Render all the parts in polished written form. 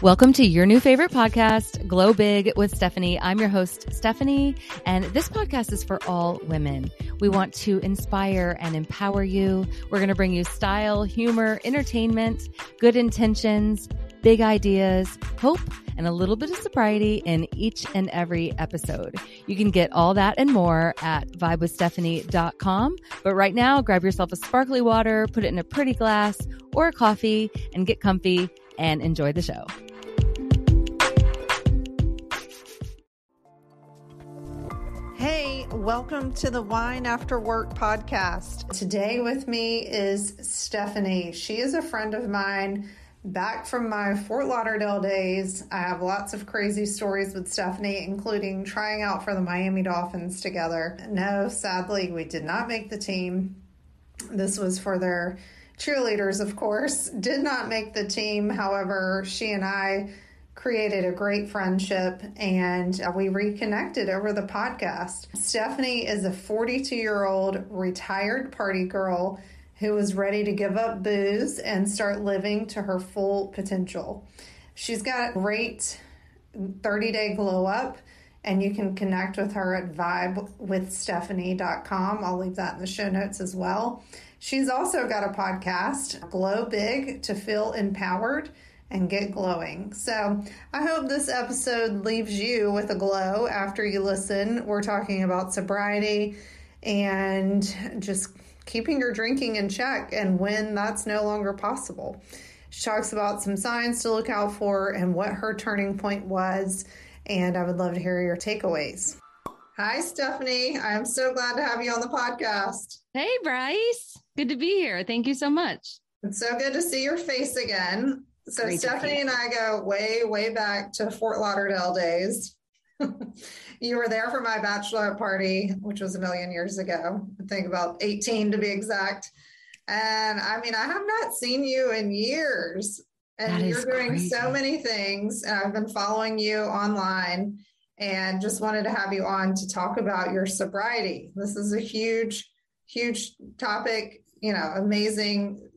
Welcome to your new favorite podcast, Glow Big with Stephanie. I'm your host, Stephanie, and this podcast is for all women. We want to inspire and empower you. We're going to bring you style, humor, entertainment, good intentions, big ideas, hope, and a little bit of sobriety in each and every episode. You can get all that and more at vibewithstephanie.com. But right now, grab yourself a sparkly water, put it in a pretty glass or a coffee, and get comfy and enjoy the show. Hey, welcome to the Wine After Work podcast. Today with me is Stephanie. She is a friend of mine back from my Fort Lauderdale days. I have lots of crazy stories with Stephanie, including trying out for the Miami Dolphins together. No, sadly, we did not make the team. This was for their cheerleaders, of course. Did not make the team. However, she and I created a great friendship and we reconnected over the podcast. Stephanie is a 42-year-old retired party girl who is ready to give up booze and start living to her full potential. She's got a great 30-day glow up, and you can connect with her at vibewithstephanie.com. I'll leave that in the show notes as well. She's also got a podcast, Glow Big, to feel empowered and get glowing. So I hope this episode leaves you with a glow after you listen. We're talking about sobriety and just keeping your drinking in check and when that's no longer possible. She talks about some signs to look out for and what her turning point was, and I would love to hear your takeaways. Hi, Stephanie. I am so glad to have you on the podcast. Hey, Bryce. Good to be here. Thank you so much. It's so good to see your face again. So Great Stephanie and I go way, way back to Fort Lauderdale days. You were there for my bachelorette party, which was a million years ago. I think about 18 to be exact. And I mean, I have not seen you in years. And you're doing crazy. So many things. And I've been following you online and just wanted to have you on to talk about your sobriety. This is a huge, huge topic, amazing,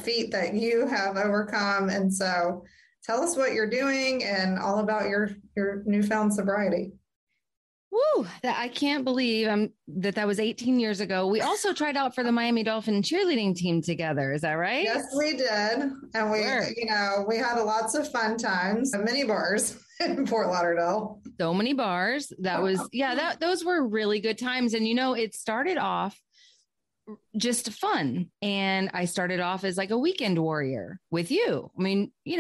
feat that you have overcome. And so tell us what you're doing and all about your newfound sobriety. Woo! I can't believe that was 18 years ago. We also tried out for the Miami Dolphin cheerleading team together. Is that right? Yes, we did. And we had lots of fun times at many bars in Fort Lauderdale. So many bars. Those were really good times. And, it started off just fun. And I started off as like a weekend warrior with you. I mean, we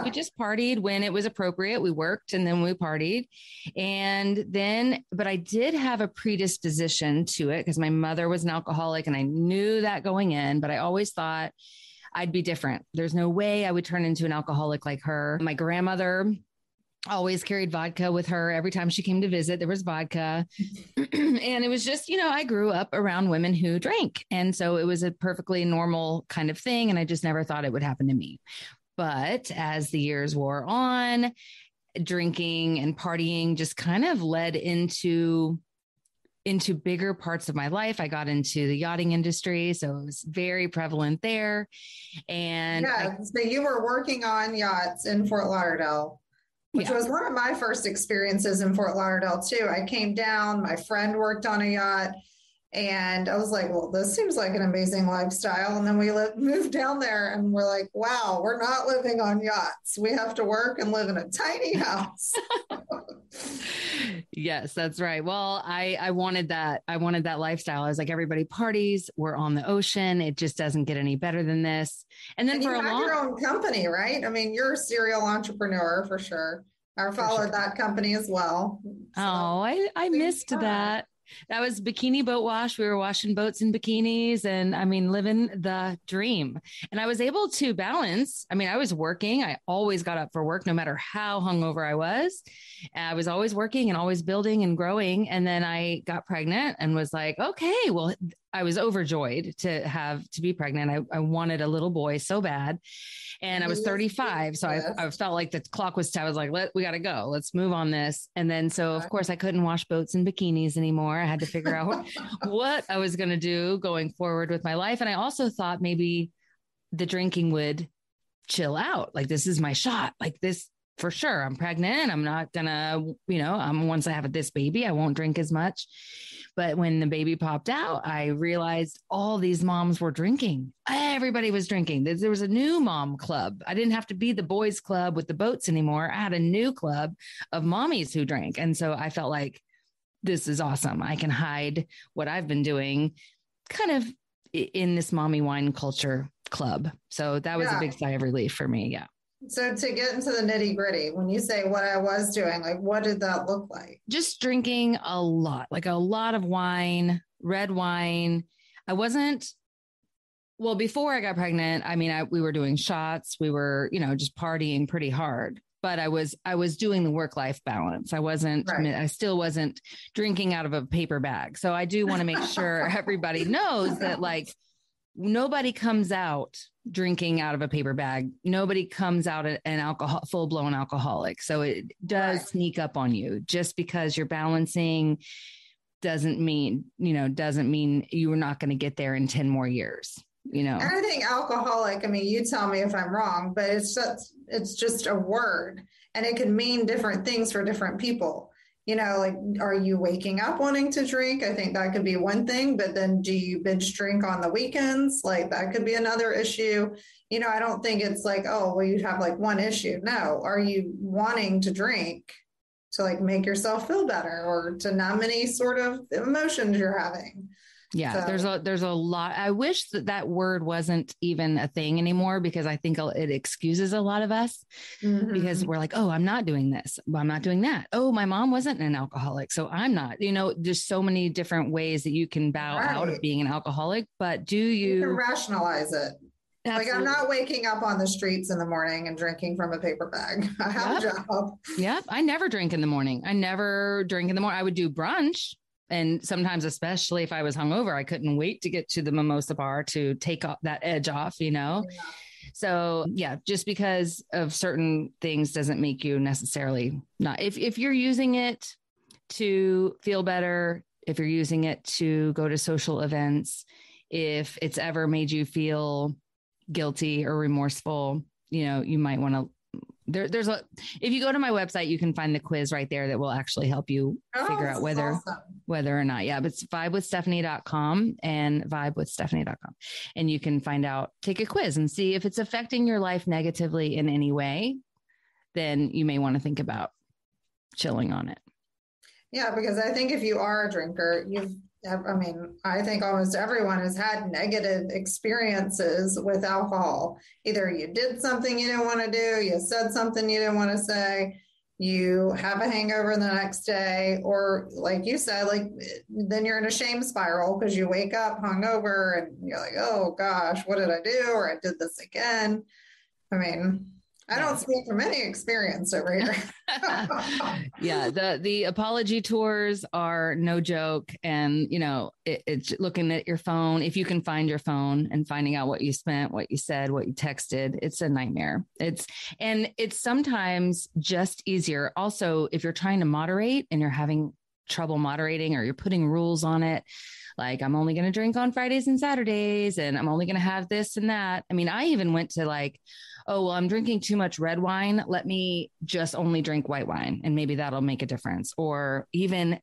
just partied when it was appropriate. We worked and then we partied. But I did have a predisposition to it because my mother was an alcoholic and I knew that going in, but I always thought I'd be different. There's no way I would turn into an alcoholic like her. My grandmother always carried vodka with her. Every time she came to visit, there was vodka. And it was just, I grew up around women who drank. And so it was a perfectly normal kind of thing. And I just never thought it would happen to me. But as the years wore on, drinking and partying just kind of led into bigger parts of my life. I got into the yachting industry, so it was very prevalent there. And so you were working on yachts in Fort Lauderdale, which was one of my first experiences in Fort Lauderdale too. I came down, my friend worked on a yacht, and I was like, well, this seems like an amazing lifestyle. And then we moved down there and we're like, wow, we're not living on yachts. We have to work and live in a tiny house. Yes, that's right. Well, I wanted that. I wanted that lifestyle. I was like, everybody parties. We're on the ocean. It just doesn't get any better than this. And then you have your own company, right? I mean, you're a serial entrepreneur for sure. I followed that company as well. So, I missed that. That was Bikini Boat Wash. We were washing boats in bikinis and living the dream. And I was able to balance. I was working. I always got up for work, no matter how hungover I was. I was always working and always building and growing. And then I got pregnant and was like, okay, well, I was overjoyed to be pregnant. I wanted a little boy so bad. And I was 35. So I felt like the clock was, I was like, we got to go. Let's move on this. And then, so of course I couldn't wash boats in bikinis anymore. I had to figure out what I was going to do going forward with my life. And I also thought maybe the drinking would chill out. Like, this is my shot. Like, this for sure. I'm pregnant. I'm not gonna, once I have this baby, I won't drink as much. But when the baby popped out, I realized all these moms were drinking. Everybody was drinking. There was a new mom club. I didn't have to be the boys club with the boats anymore. I had a new club of mommies who drank. And so I felt like, this is awesome. I can hide what I've been doing kind of in this mommy wine culture club. So that was a big sigh of relief for me. Yeah. So to get into the nitty gritty, when you say what I was doing, like, what did that look like? Just drinking a lot, like a lot of wine, red wine. I wasn't, well, before I got pregnant, I mean, we were doing shots. We were, just partying pretty hard, but I was doing the work-life balance. I still wasn't drinking out of a paper bag. So I do want to make sure everybody knows that, like, nobody comes out drinking out of a paper bag. Nobody comes out an full-blown alcoholic. So it does sneak up on you. Just because you're balancing doesn't mean you were not going to get there in 10 more years. And I think alcoholic, I mean, you tell me if I'm wrong, but it's just a word, and it can mean different things for different people. Like, are you waking up wanting to drink? I think that could be one thing, but then do you binge drink on the weekends? Like, that could be another issue. I don't think it's like, oh, well, you have like one issue. No. Are you wanting to drink to like make yourself feel better or to numb any sort of emotions you're having? Yeah, so there's a lot. I wish that word wasn't even a thing anymore, because I think it excuses a lot of us, because we're like, oh, I'm not doing this. I'm not doing that. Oh, my mom wasn't an alcoholic, so I'm not. There's so many different ways that you can bow out of being an alcoholic, but you can rationalize it. Absolutely. Like, I'm not waking up on the streets in the morning and drinking from a paper bag. I have a job. Yeah, I never drink in the morning. I would do brunch. And sometimes, especially if I was hungover, I couldn't wait to get to the mimosa bar to take that edge off, Yeah. So just because of certain things doesn't make you necessarily not. If you're using it to feel better, if you're using it to go to social events, if it's ever made you feel guilty or remorseful, you might want to. If you go to my website, you can find the quiz right there that will actually help you figure out whether or not. Yeah, but it's vibewithstephanie.com and vibewithstephanie.com. And you can take a quiz and see if it's affecting your life negatively in any way. Then you may want to think about chilling on it. Yeah, because I think if you are a drinker, I think almost everyone has had negative experiences with alcohol. Either you did something you didn't want to do, you said something you didn't want to say, you have a hangover the next day, or like you said, like then you're in a shame spiral because you wake up hungover and you're like, oh gosh, what did I do? Or I did this again. I mean, I don't speak from any experience over here. Yeah, the apology tours are no joke. And, it's looking at your phone. If you can find your phone and finding out what you spent, what you said, what you texted, it's a nightmare. It's sometimes just easier. Also, if you're trying to moderate and you're having trouble moderating, or you're putting rules on it, like, I'm only going to drink on Fridays and Saturdays, and I'm only going to have this and that. I mean, I even went to like, oh, well, I'm drinking too much red wine. Let me just only drink white wine, and maybe that'll make a difference. Or even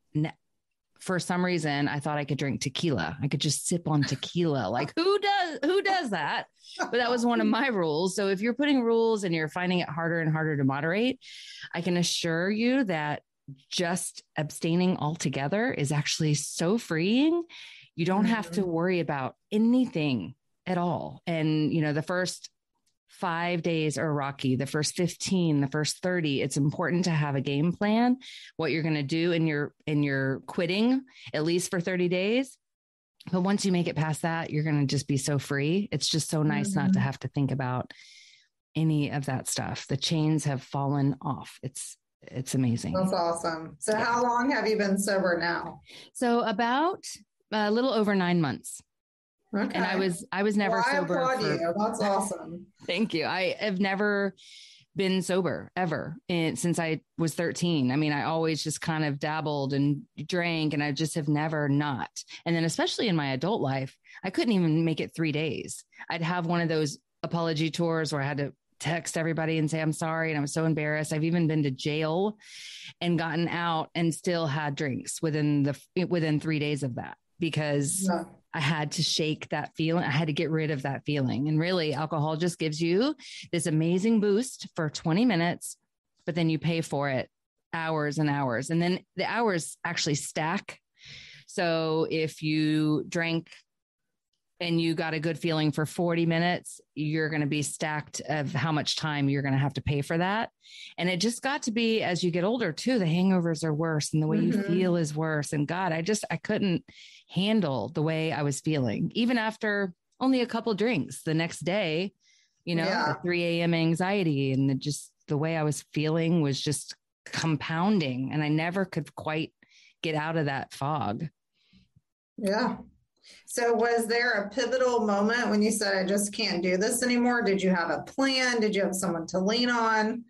for some reason, I thought I could drink tequila. I could just sip on tequila. Like, who does that? But that was one of my rules. So if you're putting rules and you're finding it harder and harder to moderate, I can assure you that just abstaining altogether is actually so freeing. You don't have to worry about anything at all. And, the first 5 days are rocky. The first 15, the first 30, it's important to have a game plan, what you're going to do in your quitting, at least for 30 days. But once you make it past that, you're going to just be so free. It's just so nice not to have to think about any of that stuff. The chains have fallen off. It's amazing. That's awesome. So how long have you been sober now? So about a little over 9 months. Okay. And I was never sober. I applaud you. That's awesome. Thank you. I have never been sober ever since I was 13. I mean, I always just kind of dabbled and drank, and I just have never not. And then especially in my adult life, I couldn't even make it 3 days. I'd have one of those apology tours where I had to text everybody and say, I'm sorry. And I was so embarrassed. I've even been to jail and gotten out and still had drinks within 3 days of that, because I had to shake that feeling. I had to get rid of that feeling. And really, alcohol just gives you this amazing boost for 20 minutes, but then you pay for it hours and hours. And then the hours actually stack. So if you drank and you got a good feeling for 40 minutes, you're going to be stacked of how much time you're going to have to pay for that. And it just got to be, as you get older too, the hangovers are worse and the way you feel is worse. And God, I couldn't handle the way I was feeling, even after only a couple drinks the next day, the 3 a.m. anxiety and the way I was feeling was just compounding. And I never could quite get out of that fog. Yeah. So was there a pivotal moment when you said, I just can't do this anymore? Did you have a plan? Did you have someone to lean on?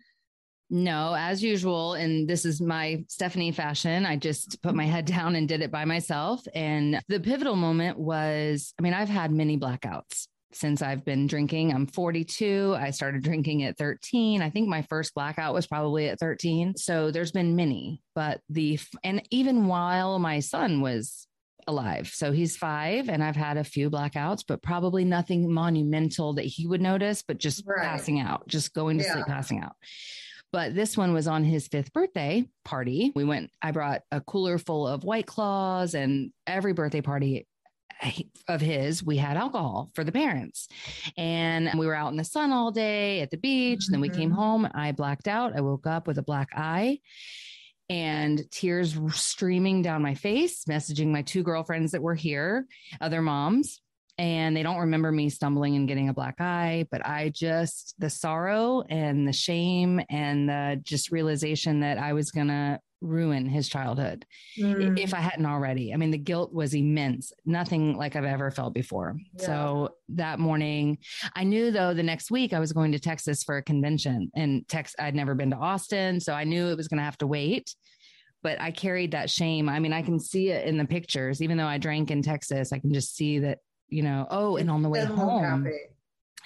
No, as usual. And this is my Stephanie fashion. I just put my head down and did it by myself. And the pivotal moment was, I've had many blackouts since I've been drinking. I'm 42. I started drinking at 13. I think my first blackout was probably at 13. So there's been many, and even while my son was alive. So he's 5 and I've had a few blackouts, but probably nothing monumental that he would notice, but just passing out, just going to sleep, passing out. But this one was on his 5th birthday party. I brought a cooler full of White Claws, and every birthday party of his, we had alcohol for the parents. And we were out in the sun all day at the beach. And then we came home. I blacked out. I woke up with a black eye and tears streaming down my face, messaging my 2 girlfriends that were here, other moms, and they don't remember me stumbling and getting a black eye, but the sorrow and the shame and the just realization that I was going to ruin his childhood if I hadn't already. The guilt was immense, nothing like I've ever felt before. Yeah. So that morning, I knew though the next week I was going to Texas for a convention, and I'd never been to Austin. So I knew it was going to have to wait, but I carried that shame. I can see it in the pictures, even though I drank in Texas, I can just see that, and on the way home,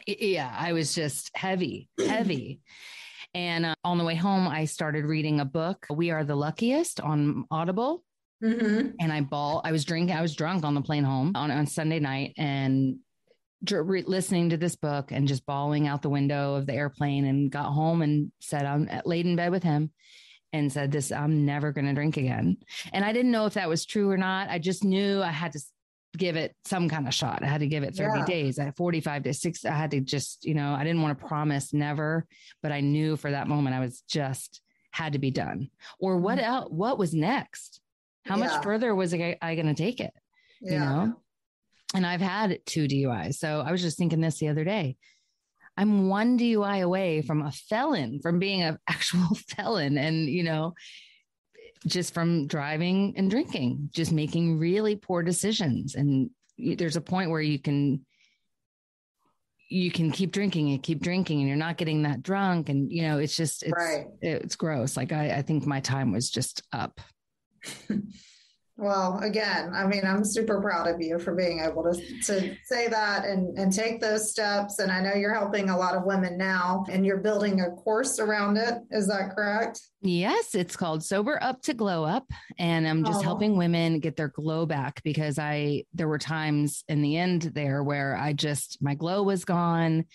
I was just heavy. And on the way home, I started reading a book, We Are the Luckiest, on Audible. And I was drunk on the plane home on Sunday night and listening to this book and just bawling out the window of the airplane, and got home and said, I'm laid in bed with him and said I'm never going to drink again. And I didn't know if that was true or not. I just knew I had to give it some kind of shot. I had to give it 30 days. I had 45 to 6. I had to just, I didn't want to promise never, but I knew for that moment I was just had to be done. Or what else? What was next? How much further was I going to take it? And I've had 2 DUIs. So I was just thinking this the other day. I'm 1 DUI away from a felon, from being an actual felon. And, just from driving and drinking, just making really poor decisions. And there's a point where you can keep drinking and you're not getting that drunk. And, it's gross. Like, I think my time was just up. Well, again, I'm super proud of you for being able to say that and take those steps. And I know you're helping a lot of women now, and you're building a course around it. Is that correct? Yes, it's called Sober Up to Glow Up. And I'm just helping women get their glow back, because there were times in the end there where my glow was gone,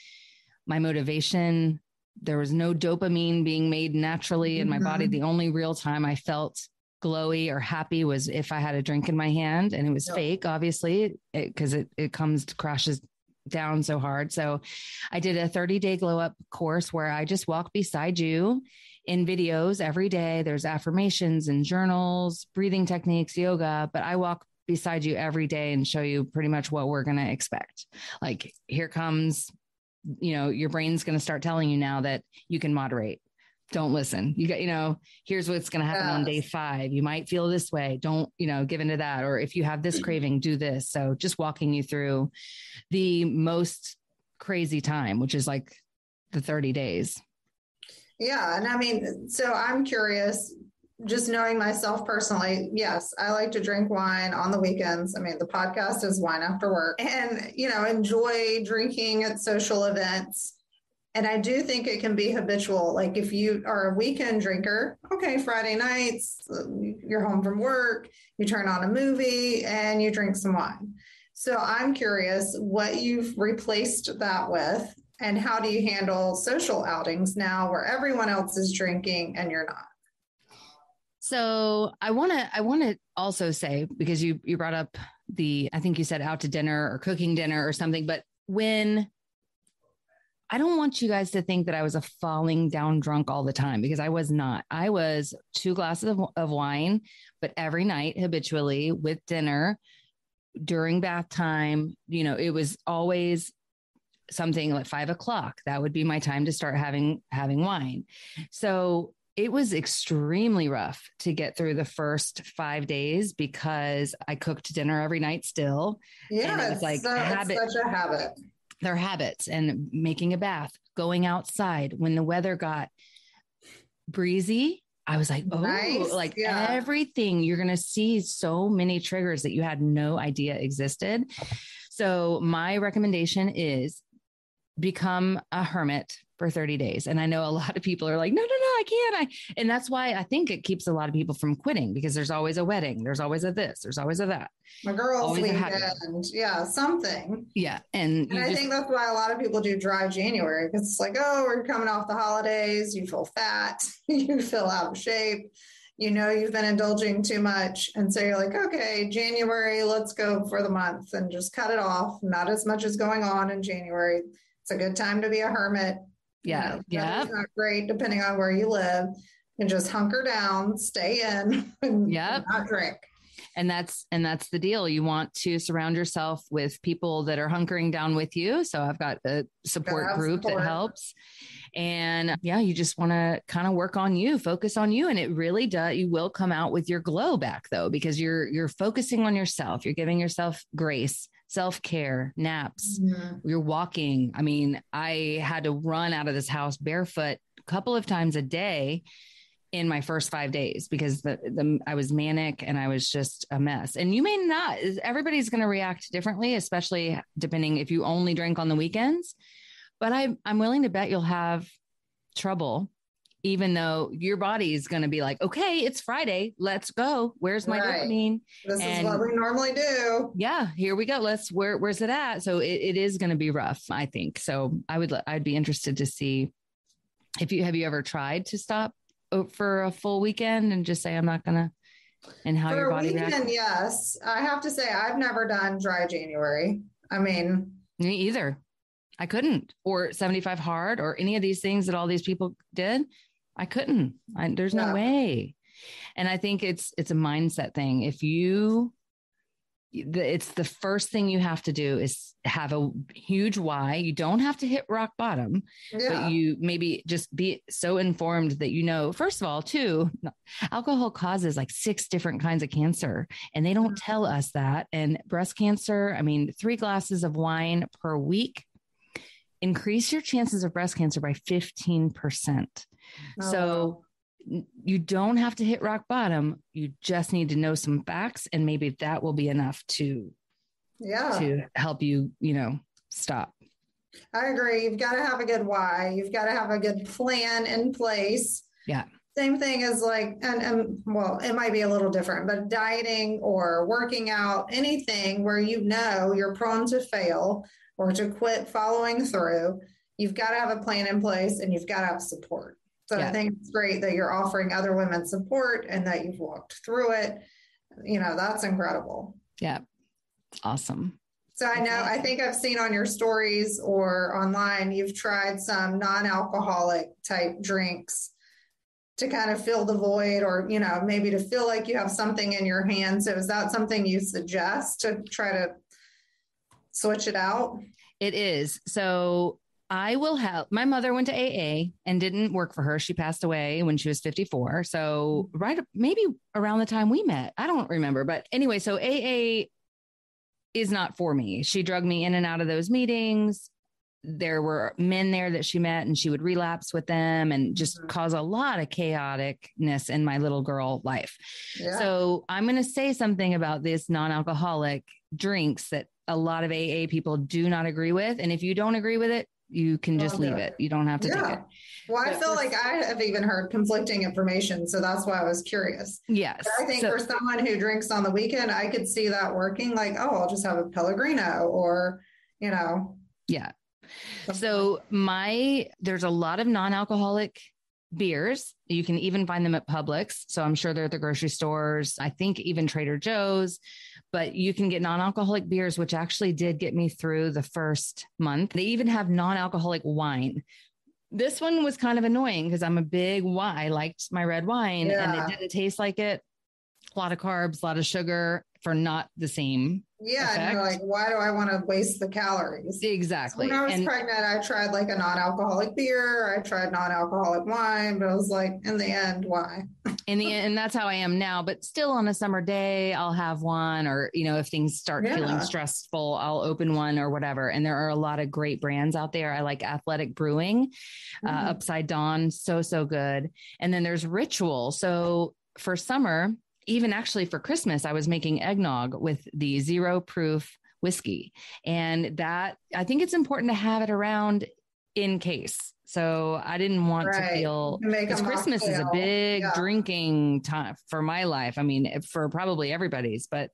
my motivation, there was no dopamine being made naturally in my body. The only real time I felt glowy or happy was if I had a drink in my hand, and it was fake, obviously, because it crashes down so hard. So I did a 30-day glow up course where I just walk beside you in videos every day. There's affirmations and journals, breathing techniques, yoga, but I walk beside you every day and show you pretty much what we're going to expect. Like, here comes, your brain's going to start telling you now that you can moderate. Don't listen. Here's what's going to happen on day 5. You might feel this way. Don't, give into that. Or if you have this craving, do this. So just walking you through the most crazy time, which is like the 30 days. Yeah. And so I'm curious, just knowing myself personally, yes, I like to drink wine on the weekends. The podcast is Wine After Work, and, enjoy drinking at social events. And I do think it can be habitual. Like if you are a weekend drinker, okay, Friday nights, you're home from work, you turn on a movie and you drink some wine. So I'm curious what you've replaced that with, and how do you handle social outings now where everyone else is drinking and you're not? So I want to also say, because you brought up I think you said out to dinner or cooking dinner or something, but I don't want you guys to think that I was a falling down drunk all the time, because I was not. I was 2 glasses of wine, but every night habitually with dinner during bath time, it was always something like 5 o'clock. That would be my time to start having wine. So it was extremely rough to get through the first 5 days because I cooked dinner every night still. Yeah, and it was like it's such a habit. Their habits, and making a bath, going outside when the weather got breezy. I was like, nice. Everything, you're going to see so many triggers that you had no idea existed. So my recommendation is become a hermit for 30 days. And I know a lot of people are like, no, I can't. And that's why I think it keeps a lot of people from quitting, because there's always a wedding. There's always a this, there's always a that. My girls' weekend. Yeah, something. Yeah. And I think that's why a lot of people do dry January, because it's like, oh, we're coming off the holidays. You feel fat. You feel out of shape. You've been indulging too much. And so you're like, okay, January, let's go for the month and just cut it off. Not as much is going on in January. It's a good time to be a hermit. Yeah. It's not great depending on where you live, and just hunker down, stay in, and not drink. And that's the deal. You want to surround yourself with people that are hunkering down with you. So I've got a support group that helps. And you just want to kind of work on you, focus on you. And it really does. You will come out with your glow back though, because you're focusing on yourself. You're giving yourself grace, self-care, naps, you're walking. I mean, I had to run out of this house barefoot a couple of times a day in my first 5 days, because I was manic and I was just a mess. And you may not, everybody's going to react differently, especially depending if you only drink on the weekends. But I'm willing to bet you'll have trouble, even though your body is going to be like, okay, it's Friday. Let's go. Where's my dopamine? This is what we normally do. Yeah, here we go. Where's it at? So it is going to be rough, I think. So I'd be interested to see have you ever tried to stop for a full weekend and just say, I'm not going to, and how your body reacts? Yes. I have to say, I've never done dry January. I mean, me either. I couldn't, or 75 hard, or any of these things that all these people did. I couldn't. There's no way. And I think it's a mindset thing. It's the first thing you have to do is have a huge why. You don't have to hit rock bottom, but you maybe just be so informed that, first of all, too, alcohol causes like 6 different kinds of cancer, and they don't tell us that. And breast cancer, 3 glasses of wine per week increase your chances of breast cancer by 15%. So you don't have to hit rock bottom. You just need to know some facts, and maybe that will be enough to help you, stop. I agree. You've got to have a good why. You've got to have a good plan in place. Yeah. Same thing as and it might be a little different, but dieting or working out, anything where you're prone to fail or to quit following through, you've got to have a plan in place, and you've got to have support. So I think it's great that you're offering other women support and that you've walked through it. That's incredible. Yeah. Awesome. So I think I've seen on your stories or online, you've tried some non-alcoholic type drinks to kind of fill the void, or, maybe to feel like you have something in your hand. So is that something you suggest to try to switch it out? It is. So I will help. My mother went to AA and didn't work for her. She passed away when she was 54. So maybe around the time we met, I don't remember, but anyway, so AA is not for me. She drugged me in and out of those meetings. There were men there that she met, and she would relapse with them and just cause a lot of chaoticness in my little girl life. Yeah. So I'm going to say something about this non-alcoholic drinks that a lot of AA people do not agree with. And if you don't agree with it, You can just leave it. You don't have to take it. Well, I feel like I have even heard conflicting information. So that's why I was curious. Yes. But I think for someone who drinks on the weekend, I could see that working like, oh, I'll just have a Pellegrino or, you know. Yeah. So there's a lot of non-alcoholic beers. You can even find them at Publix. So I'm sure they're at the grocery stores. I think even Trader Joe's, but you can get non-alcoholic beers, which actually did get me through the first month. They even have non-alcoholic wine. This one was kind of annoying because I'm a big wine. I liked my red wine and it didn't taste like it. A lot of carbs, a lot of sugar for not the same. Yeah. effect. And you're like, why do I want to waste the calories? Exactly. So when I was pregnant, I tried like a non-alcoholic beer. I tried non-alcoholic wine, but I was like, in the end, why? In the end, and that's how I am now, but still on a summer day, I'll have one, or, you know, if things start feeling stressful, I'll open one or whatever. And there are a lot of great brands out there. I like Athletic Brewing, Upside Dawn. So good. And then there's Ritual. So for summer, even actually for Christmas, I was making eggnog with the 0 proof whiskey. And that, I think it's important to have it around in case. So I didn't want to feel, because Christmas is a big drinking time for my life. I mean, for probably everybody's, but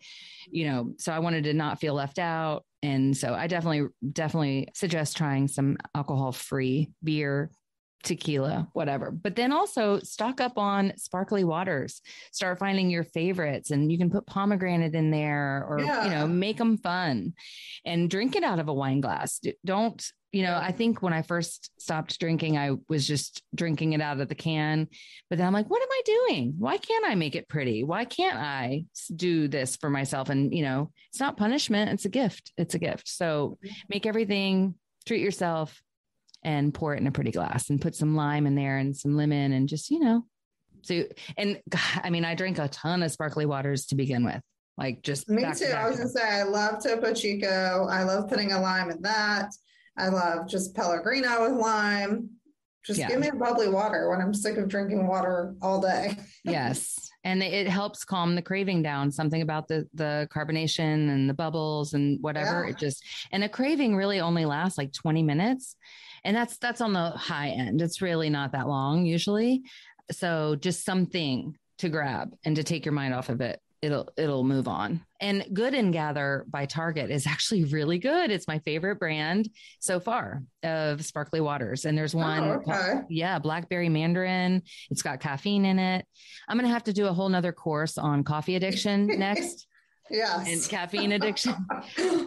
you know, so I wanted to not feel left out. And so I definitely suggest trying some alcohol-free beer, tequila, whatever. But then also stock up on sparkly waters. Start finding your favorites, and you can put pomegranate in there, or, you know, make them fun and drink it out of a wine glass. Don't, you know, I think when I first stopped drinking, I was just drinking it out of the can, but then I'm like, what am I doing? Why can't I make it pretty? Why can't I do this for myself? And, you know, it's not punishment. It's a gift. It's a gift. So make everything, treat yourself, and pour it in a pretty glass and put some lime in there and some lemon and just, you know, so, and I mean, I drink a ton of sparkly waters to begin with, like just me too. I was gonna say, I love Topo Chico. I love putting a lime in that. I love just Pellegrino with lime. Just give me a bubbly water when I'm sick of drinking water all day. Yes. And it helps calm the craving down. Something about the carbonation and the bubbles and whatever. It just, and a craving really only lasts like 20 minutes. And that's on the high end. It's really not that long usually. So just something to grab and to take your mind off of it. It'll move on. And Good and Gather by Target is actually really good. It's my favorite brand so far of sparkly waters. And there's one, Blackberry Mandarin. It's got caffeine in it. I'm going to have to do a whole nother course on coffee addiction next. And caffeine addiction.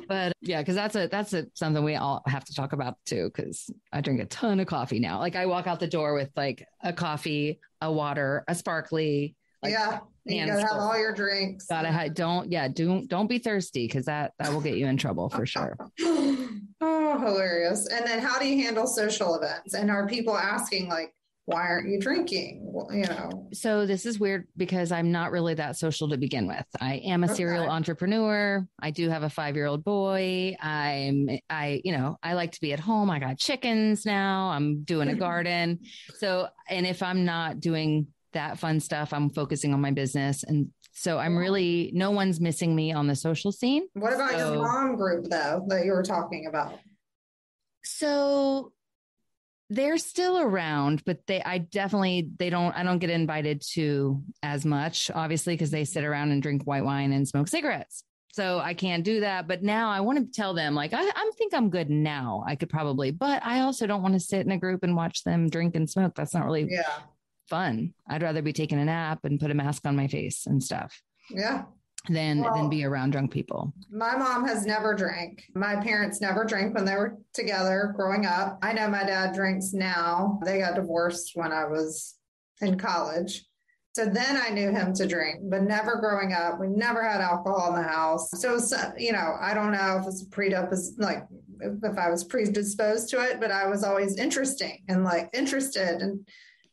But because that's something we all have to talk about too, because I drink a ton of coffee now. Like I walk out the door with like a coffee, a water, a sparkly. Like, you gotta have all your drinks. Don't be thirsty, because that will get you in trouble for sure. Oh, hilarious. And then how do you handle social events? And are people asking like, why aren't you drinking? Well, you know. So this is weird because I'm not really that social to begin with. I am a serial entrepreneur. I do have a 5-year-old boy. I like to be at home. I got chickens now. I'm doing a garden. So, and if I'm not doing that fun stuff, I'm focusing on my business. And so I'm really, no one's missing me on the social scene. What about your mom group though, that you were talking about? So they're still around, but I don't get invited to as much, obviously, because they sit around and drink white wine and smoke cigarettes. So I can't do that. But now I want to tell them, like, I think I'm good now. I could probably, but I also don't want to sit in a group and watch them drink and smoke. That's not really fun. I'd rather be taking a nap and put a mask on my face and stuff. Than be around drunk people. My mom has never drank. My parents never drank when they were together growing up. I know my dad drinks now. They got divorced when I was in college. So then I knew him to drink, but never growing up. We never had alcohol in the house. So, I don't know if it's if I was predisposed to it, but I was always interested and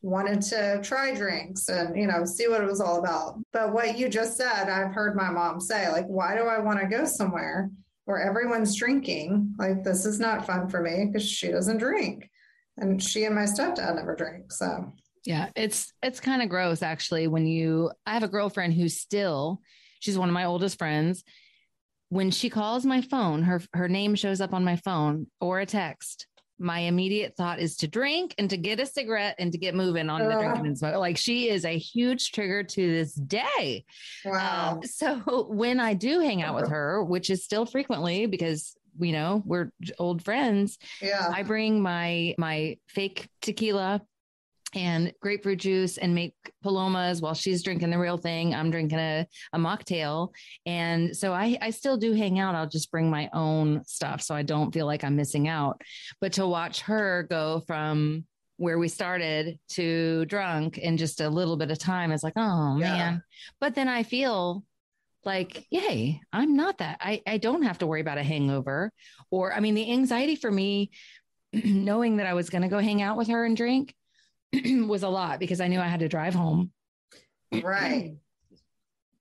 wanted to try drinks and, see what it was all about. But what you just said, I've heard my mom say, like, why do I want to go somewhere where everyone's drinking? Like, this is not fun for me because she doesn't drink. And she and my stepdad never drink. So yeah, it's kind of gross actually. I have a girlfriend she's one of my oldest friends. When she calls my phone, her name shows up on my phone or a text my immediate thought is to drink and to get a cigarette and to get moving on the drinking and smoke. Like she is a huge trigger to this day. Wow. So when I do hang out with her, which is still frequently because we're old friends. Yeah. I bring my fake tequila and grapefruit juice and make palomas while she's drinking the real thing. I'm drinking a mocktail. And so I still do hang out. I'll just bring my own stuff so I don't feel like I'm missing out. But to watch her go from where we started to drunk in just a little bit of time, it's like, oh man. But then I feel like, yay, I'm not that. I don't have to worry about a hangover or, the anxiety for me, knowing that I was going to go hang out with her and drink was a lot because I knew I had to drive home. Right.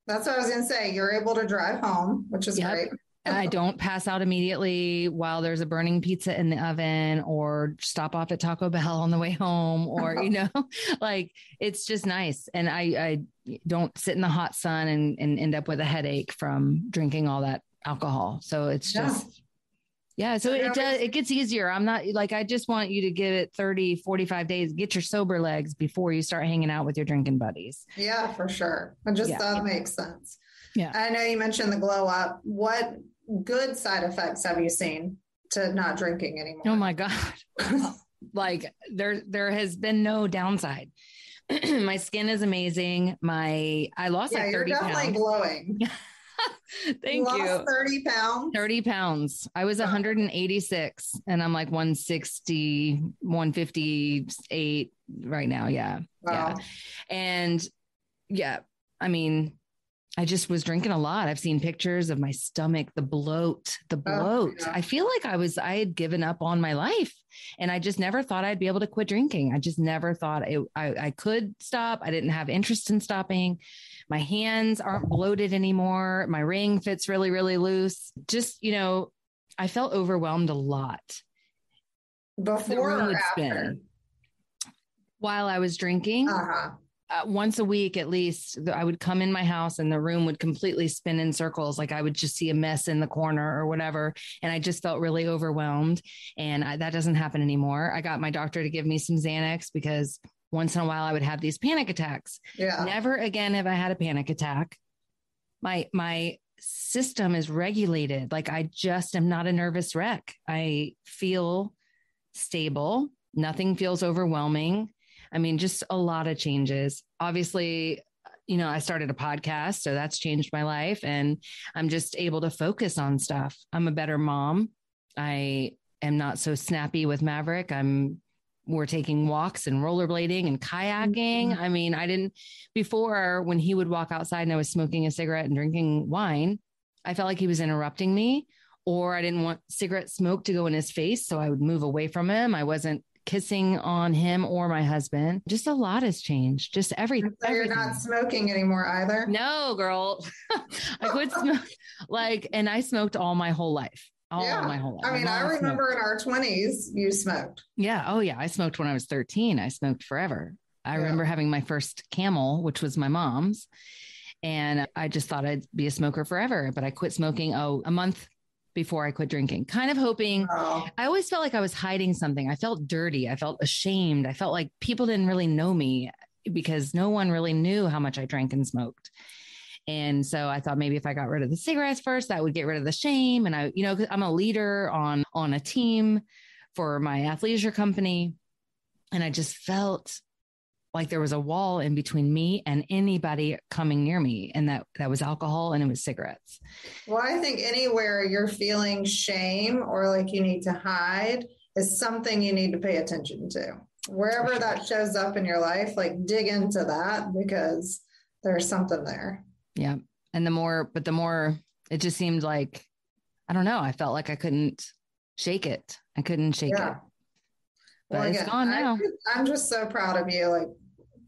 That's what I was going to say. You're able to drive home, which is great. And I don't pass out immediately while there's a burning pizza in the oven or stop off at Taco Bell on the way home or, like it's just nice. And I don't sit in the hot sun and end up with a headache from drinking all that alcohol. So it's just, so it gets easier. I'm not like, I just want you to give it 30, 45 days, get your sober legs before you start hanging out with your drinking buddies. Yeah, for sure. That makes sense. Yeah. I know you mentioned the glow up. What good side effects have you seen to not drinking anymore? Oh my God. Like there has been no downside. My skin is amazing. I lost like 30 pounds. You're definitely glowing. Thank you. Lost 30 pounds? 30 pounds. I was 186 and I'm like 160, 158 right now. Yeah. Wow. Yeah. And I just was drinking a lot. I've seen pictures of my stomach, the bloat. I feel like I had given up on my life and I just never thought I'd be able to quit drinking. I just never thought I could stop. I didn't have interest in stopping. My hands aren't bloated anymore. My ring fits really, really loose. Just, I felt overwhelmed a lot. Before or after? While I was drinking. Once a week, at least, I would come in my house and the room would completely spin in circles. Like I would just see a mess in the corner or whatever. And I just felt really overwhelmed. And that doesn't happen anymore. I got my doctor to give me some Xanax because once in a while I would have these panic attacks. Yeah. Never again have I had a panic attack. My system is regulated. Like I just am not a nervous wreck. I feel stable. Nothing feels overwhelming. Just a lot of changes. Obviously, I started a podcast, so that's changed my life and I'm just able to focus on stuff. I'm a better mom. I am not so snappy with Maverick. We're taking walks and rollerblading and kayaking. Mm-hmm. I didn't before when he would walk outside and I was smoking a cigarette and drinking wine, I felt like he was interrupting me or I didn't want cigarette smoke to go in his face. So I would move away from him. I wasn't kissing on him or my husband. Just a lot has changed. Just everything. So you're not smoking anymore either? No, girl. I quit smoke. And I smoked all my whole life. My whole life. I remember in our 20s, you smoked. Yeah. Oh yeah. I smoked when I was 13. I smoked forever. I remember having my first Camel, which was my mom's. And I just thought I'd be a smoker forever, but I quit smoking, a month before I quit drinking, kind of hoping. I always felt like I was hiding something. I felt dirty. I felt ashamed. I felt like people didn't really know me because no one really knew how much I drank and smoked. And so I thought maybe if I got rid of the cigarettes first, that would get rid of the shame. And cause I'm a leader on a team for my athleisure company. And I just felt like there was a wall in between me and anybody coming near me. And that was alcohol and it was cigarettes. Well, I think anywhere you're feeling shame or like you need to hide is something you need to pay attention to. Wherever that shows up in your life, like dig into that because there's something there. Yeah. And the more it just seemed like, I don't know. I felt like I couldn't shake it. I couldn't shake it. But it's gone now. I'm just so proud of you. Like,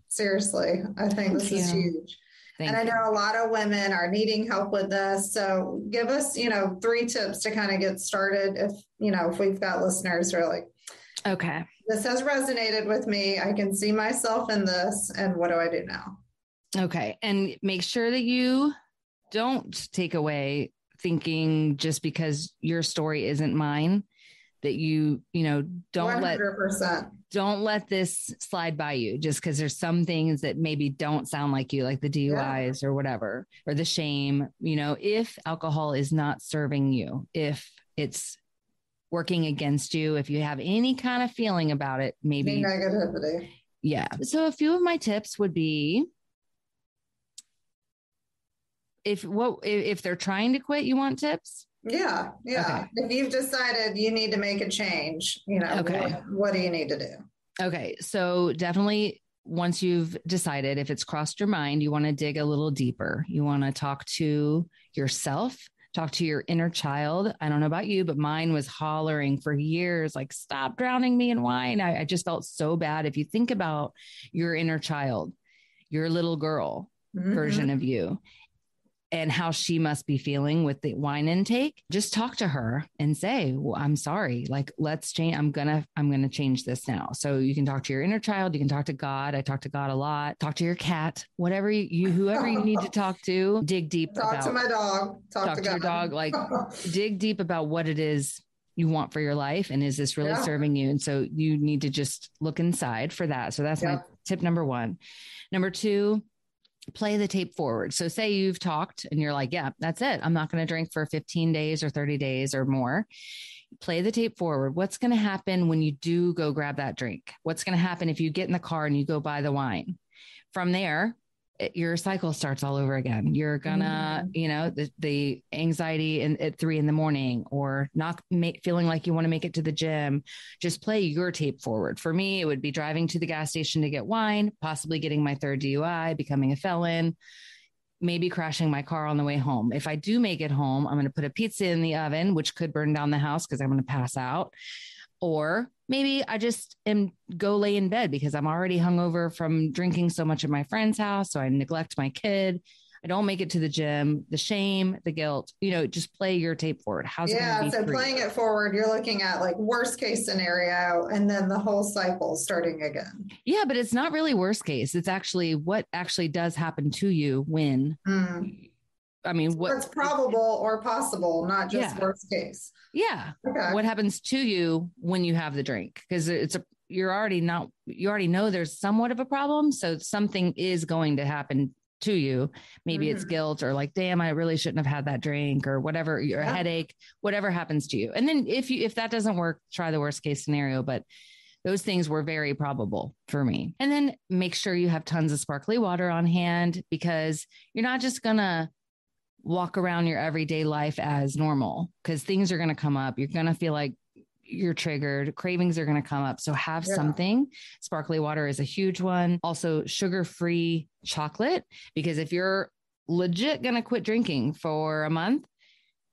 seriously, I think this is huge. And I know a lot of women are needing help with this. So give us, 3 tips to kind of get started. If we've got listeners who are like, okay, this has resonated with me. I can see myself in this. And what do I do now? Okay. And make sure that you don't take away thinking just because your story isn't mine, that don't 100%. don't let this slide by you just because there's some things that maybe don't sound like you, like the DUIs or whatever, or the shame. If alcohol is not serving you, if it's working against you, if you have any kind of feeling about it, maybe negativity. Yeah. So a few of my tips would be, if they're trying to quit, you want tips? Yeah. Okay. If you've decided you need to make a change, what do you need to do? Okay. So definitely, once you've decided, if it's crossed your mind, you want to dig a little deeper. You want to talk to yourself, talk to your inner child. I don't know about you, but mine was hollering for years, like, stop drowning me in wine. I just felt so bad. If you think about your inner child, your little girl version of you, and how she must be feeling with the wine intake, just talk to her and say, well, I'm sorry. Like, let's change. I'm going to change this now. So you can talk to your inner child. You can talk to God. I talk to God a lot. Talk to your cat, whoever you need to talk to. Dig deep. Talk to my dog. Talk to your dog. Like, dig deep about what it is you want for your life. And is this really serving you? And so you need to just look inside for that. So that's my tip number one. Number two, play the tape forward. So say you've talked and you're like, yeah, that's it. I'm not going to drink for 15 days or 30 days or more. Play the tape forward. What's going to happen when you do go grab that drink? What's going to happen if you get in the car and you go buy the wine? From there, your cycle starts all over again. You're gonna, the anxiety at 3 a.m, or not feeling like you want to make it to the gym. Just play your tape forward. For me, it would be driving to the gas station to get wine, possibly getting my third DUI, becoming a felon, maybe crashing my car on the way home. If I do make it home, I'm going to put a pizza in the oven, which could burn down the house because I'm going to pass out. Or maybe I just go lay in bed because I'm already hungover from drinking so much at my friend's house. So I neglect my kid. I don't make it to the gym, the shame, the guilt, just play your tape forward. How's it going to be? So playing it forward, you're looking at like worst case scenario and then the whole cycle starting again. Yeah, but it's not really worst case. It's actually what actually does happen to you when what's probable or possible, not just worst case. Yeah. Okay. What happens to you when you have the drink? Because you already know there's somewhat of a problem. So something is going to happen to you. Maybe it's guilt or like, damn, I really shouldn't have had that drink or whatever, your headache, whatever happens to you. And then if that doesn't work, try the worst case scenario. But those things were very probable for me. And then make sure you have tons of sparkly water on hand, because you're not just going to walk around your everyday life as normal, because things are going to come up. You're going to feel like you're triggered. Cravings are going to come up. So have something. Sparkly water is a huge one. Also, sugar-free chocolate, because if you're legit going to quit drinking for a month,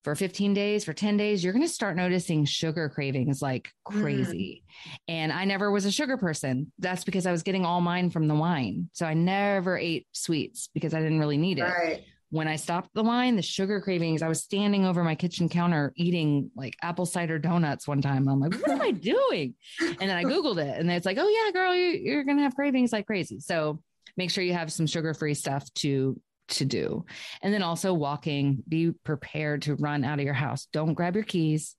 for 15 days, for 10 days, you're going to start noticing sugar cravings like crazy. And I never was a sugar person. That's because I was getting all mine from the wine. So I never ate sweets because I didn't really need it. Right. When I stopped the wine, the sugar cravings, I was standing over my kitchen counter eating like apple cider donuts one time. I'm like, what am I doing? And then I Googled it and it's like, oh yeah, girl, you're going to have cravings like crazy. So make sure you have some sugar-free stuff to do. And then also walking, be prepared to run out of your house. Don't grab your keys.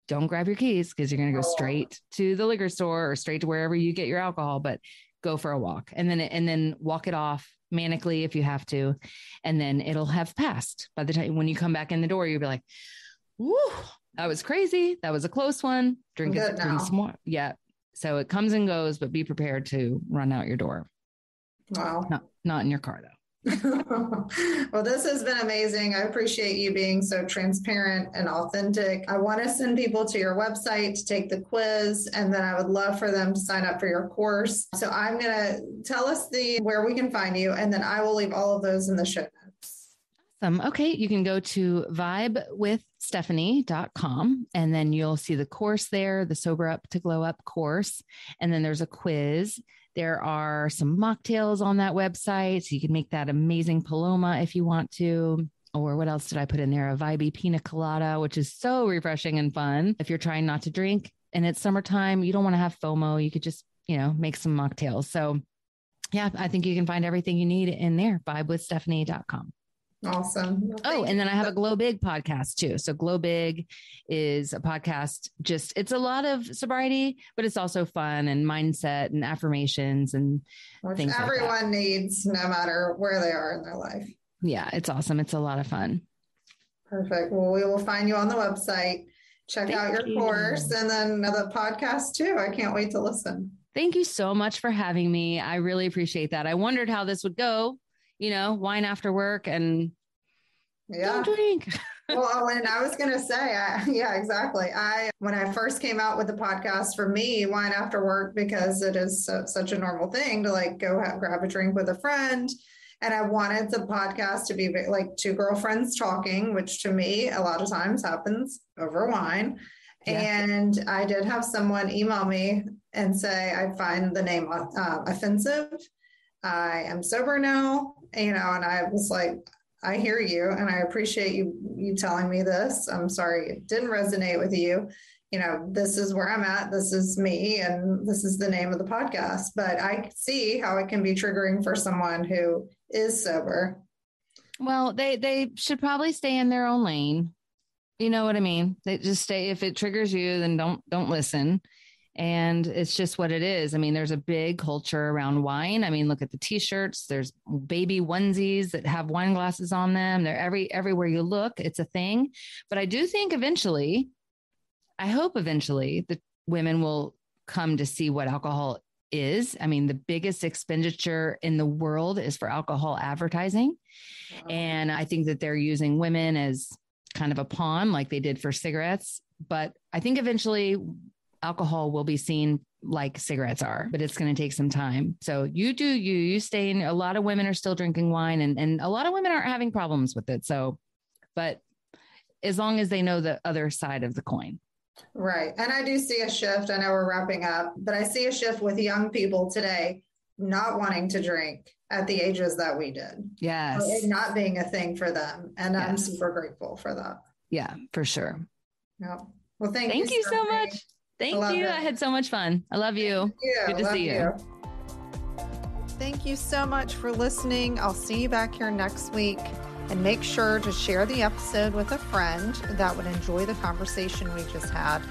Don't grab your keys because you're going to go straight to the liquor store or straight to wherever you get your alcohol, but go for a walk and then walk it off manically if you have to. And then it'll have passed by the time when you come back in the door, you'll be like, woo, that was crazy. That was a close one. Drink some more. Yeah. So it comes and goes, but be prepared to run out your door. Wow. Not in your car though. Well, this has been amazing. I appreciate you being so transparent and authentic. I want to send people to your website to take the quiz, and then I would love for them to sign up for your course. So I'm going to tell us where we can find you, and then I will leave all of those in the show notes. Awesome. Okay. You can go to vibewithstephanie.com and then you'll see the course there, the Sober Up to Glow Up course. And then there's a quiz. There are some mocktails on that website. So you can make that amazing Paloma if you want to. Or what else did I put in there? A vibey pina colada, which is so refreshing and fun. If you're trying not to drink and it's summertime, you don't want to have FOMO. You could just, make some mocktails. So yeah, I think you can find everything you need in there. Vibewithstephanie.com. Awesome. Well, Oh, and then I have a Glow Big podcast too. So Glow Big is a podcast. It's a lot of sobriety, but it's also fun and mindset and affirmations and things like that. Everyone needs, no matter where they are in their life. Yeah, it's awesome. It's a lot of fun. Perfect. Well, we will find you on the website. Check out your course and then the podcast too. I can't wait to listen. Thank you so much for having me. I really appreciate that. I wondered how this would go, wine after work and don't drink. Well, and I was going to say, yeah, exactly. When I first came out with the podcast, for me, wine after work, because it is such a normal thing to like go grab a drink with a friend. And I wanted the podcast to be like two girlfriends talking, which to me, a lot of times happens over wine. Yeah. And I did have someone email me and say, I find the name offensive. I am sober now, and I was like, I hear you. And I appreciate you telling me this. I'm sorry it didn't resonate with you. This is where I'm at. This is me. And this is the name of the podcast. But I see how it can be triggering for someone who is sober. Well, they should probably stay in their own lane. You know what I mean? They just stay. If it triggers you, then don't listen. And it's just what it is. I mean, there's a big culture around wine. I mean, look at the t-shirts. There's baby onesies that have wine glasses on them. They're everywhere you look. It's a thing. But I do think I hope eventually the women will come to see what alcohol is. I mean, the biggest expenditure in the world is for alcohol advertising. Wow. And I think that they're using women as kind of a pawn like they did for cigarettes. But I think eventually alcohol will be seen like cigarettes are, but it's going to take some time. So you stay in. A lot of women are still drinking wine and a lot of women aren't having problems with it. So, but as long as they know the other side of the coin. Right. And I do see a shift. I know we're wrapping up, but I see a shift with young people today not wanting to drink at the ages that we did. Yes. It not being a thing for them. And yes. I'm super grateful for that. Yeah, for sure. Yeah. Well, thank you so much. Thank you. I had so much fun. I love you. Good to see you. Thank you so much for listening. I'll see you back here next week. And make sure to share the episode with a friend that would enjoy the conversation we just had.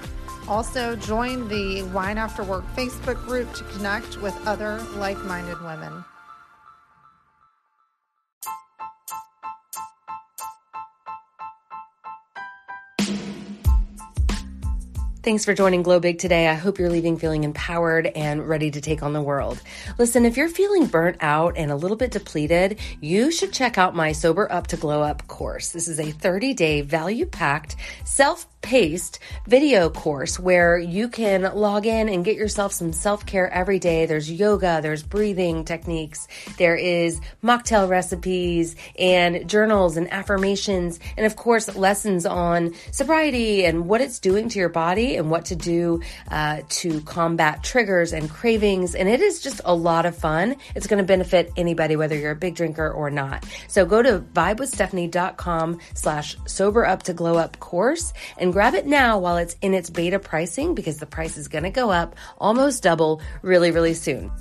Also, join the Wine After Work Facebook group to connect with other like-minded women. Thanks for joining Glow Big today. I hope you're leaving feeling empowered and ready to take on the world. Listen, if you're feeling burnt out and a little bit depleted, you should check out my Sober Up to Glow Up course. This is a 30-day value-packed, self-paced video course where you can log in and get yourself some self-care every day. There's yoga, there's breathing techniques, there is mocktail recipes and journals and affirmations, and of course, lessons on sobriety and what it's doing to your body and what to do to combat triggers and cravings. And it is just a lot of fun. It's going to benefit anybody, whether you're a big drinker or not. So go to vibewithstephanie.com/sober up to glow up course and grab it now while it's in its beta pricing, because the price is going to go up almost double really, really soon.